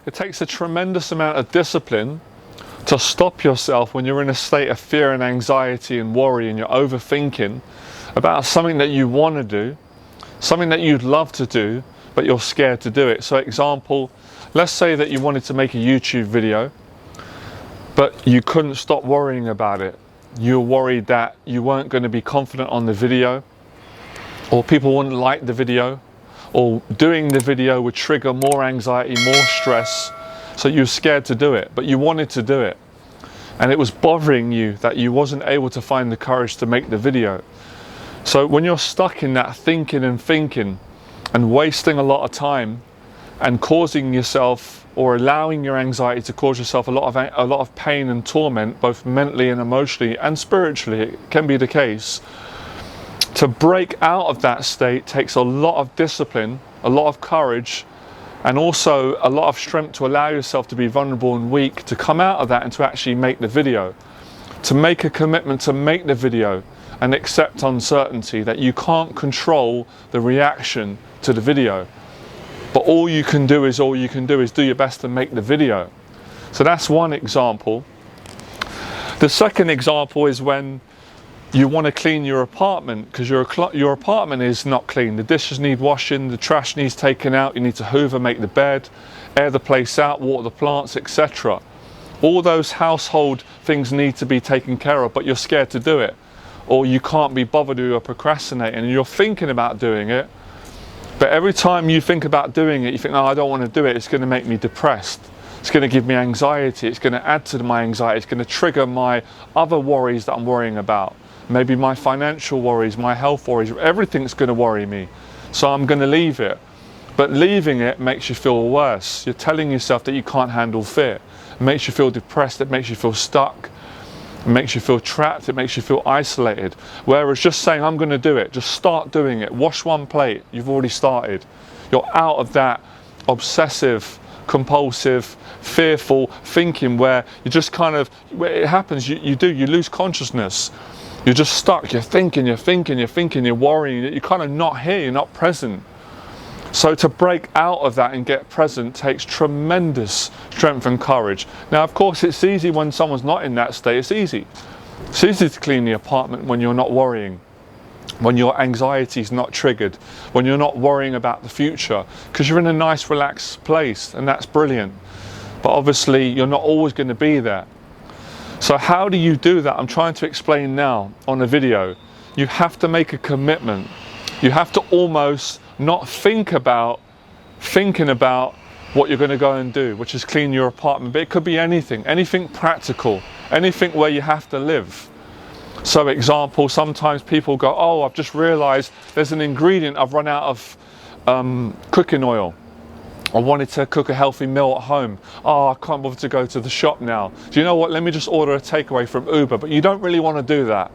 It takes a tremendous amount of discipline to stop yourself when you're in a state of fear and anxiety and worry and you're overthinking about something that you want to do, something that you'd love to do, but you're scared to do it. So example, let's say that you wanted to make a YouTube video, but you couldn't stop worrying about it. You're worried that you weren't going to be confident on the video, or people wouldn't like the video, or doing the video would trigger more anxiety, more stress. So you were scared to do it, but you wanted to do it. And it was bothering you that you wasn't able to find the courage to make the video. So when you're stuck in that thinking and wasting a lot of time and causing yourself or allowing your anxiety to cause yourself a lot of pain and torment, both mentally and emotionally and spiritually, it can be the case. To break out of that state takes a lot of discipline, a lot of courage, and also a lot of strength to allow yourself to be vulnerable and weak, to come out of that and to actually make the video. To make a commitment to make the video and accept uncertainty, that you can't control the reaction to the video. But all you can do is do your best to make the video. So that's one example. The second example is when you want to clean your apartment because your apartment is not clean. The dishes need washing, the trash needs taken out, you need to hoover, make the bed, air the place out, water the plants, etc. All those household things need to be taken care of, but you're scared to do it. Or you can't be bothered, or you're procrastinating and you're thinking about doing it. But every time you think about doing it, you think, no, I don't want to do it, it's going to make me depressed. It's going to give me anxiety, it's going to add to my anxiety, it's going to trigger my other worries that I'm worrying about. Maybe my financial worries, my health worries, everything's going to worry me. So I'm going to leave it. But leaving it makes you feel worse. You're telling yourself that you can't handle fear. It makes you feel depressed, it makes you feel stuck. It makes you feel trapped, it makes you feel isolated. Whereas just saying, I'm going to do it, just start doing it. Wash one plate, you've already started. You're out of that obsessive, compulsive, fearful thinking where you just kind of, where it happens, you lose consciousness. You're just stuck, you're thinking, you're worrying, you're kind of not here, you're not present. So to break out of that and get present takes tremendous strength and courage. Now, of course, it's easy when someone's not in that state. It's easy. It's easy to clean the apartment when you're not worrying, when your anxiety is not triggered, when you're not worrying about the future, because you're in a nice, relaxed place, and that's brilliant. But obviously, you're not always going to be there. So how do you do that? I'm trying to explain now on a video. You have to make a commitment. You have to almost not thinking about what you're going to go and do, which is clean your apartment. But it could be anything practical, anything where you have to live. So example, sometimes people go, oh, I've just realized there's an ingredient I've run out of cooking oil. I wanted to cook a healthy meal at home. Oh, I can't bother to go to the shop now. Do you know what? Let me just order a takeaway from Uber. But you don't really want to do that.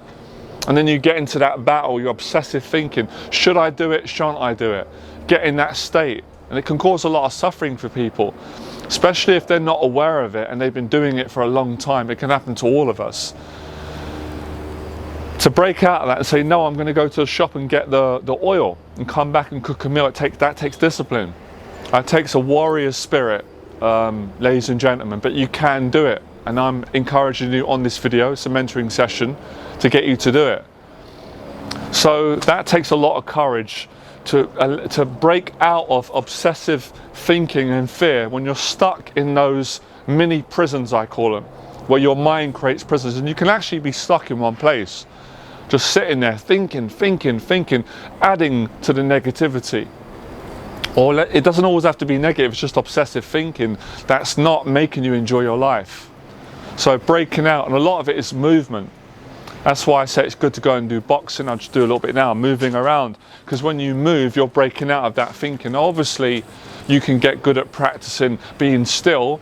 And then you get into that battle, you're obsessive thinking. Should I do it? Shan't I do it? Get in that state. And it can cause a lot of suffering for people, especially if they're not aware of it and they've been doing it for a long time. It can happen to all of us. To break out of that and say, no, I'm going to go to the shop and get the oil and come back and cook a meal, that takes discipline. It takes a warrior spirit, ladies and gentlemen, but you can do it. And I'm encouraging you on this video, it's a mentoring session, to get you to do it. So that takes a lot of courage to break out of obsessive thinking and fear when you're stuck in those mini prisons, I call them, where your mind creates prisons, and you can actually be stuck in one place, just sitting there thinking, adding to the negativity. Or it doesn't always have to be negative, it's just obsessive thinking that's not making you enjoy your life. So breaking out, and a lot of it is movement. That's why I say it's good to go and do boxing. I'll just do a little bit now, moving around. Because when you move, you're breaking out of that thinking. Obviously, you can get good at practicing being still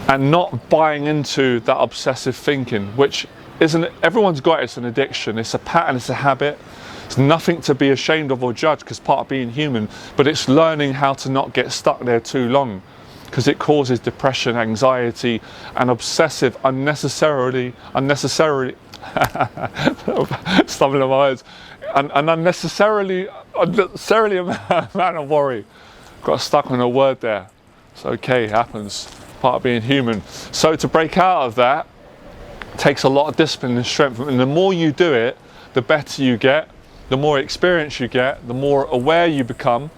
and not buying into that obsessive thinking, which isn't, everyone's got it, it's an addiction, it's a pattern, it's a habit. It's nothing to be ashamed of or judge, because part of being human, but it's learning how to not get stuck there too long, because it causes depression, anxiety, and obsessive, unnecessarily stumbling on my words, and unnecessarily amount of worry. Got stuck on a word there. It's okay, it happens, part of being human. So to break out of that takes a lot of discipline and strength, and the more you do it, the better you get, the more experience you get, the more aware you become.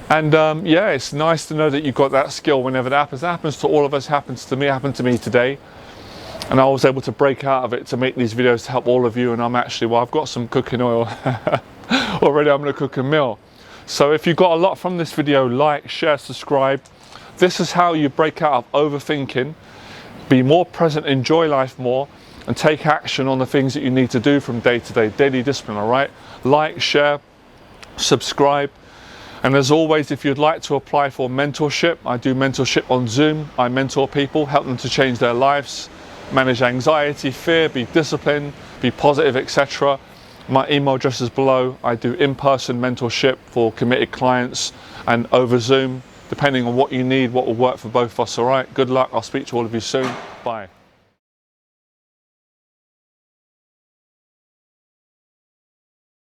And yeah, it's nice to know that you've got that skill whenever that happens. It happens to all of us, happens to me, happened to me today. And I was able to break out of it to make these videos to help all of you. And I'm actually, well, I've got some cooking oil already. I'm going to cook a meal. So if you got a lot from this video, like, share, subscribe. This is how you break out of overthinking, be more present, enjoy life more, and take action on the things that you need to do from day to day, daily discipline, all right? Like, share, subscribe. And as always, if you'd like to apply for mentorship, I do mentorship on Zoom. I mentor people, help them to change their lives, manage anxiety, fear, be disciplined, be positive, etc. My email address is below. I do in-person mentorship for committed clients and over Zoom, depending on what you need, what will work for both of us, all right? Good luck. I'll speak to all of you soon. Bye.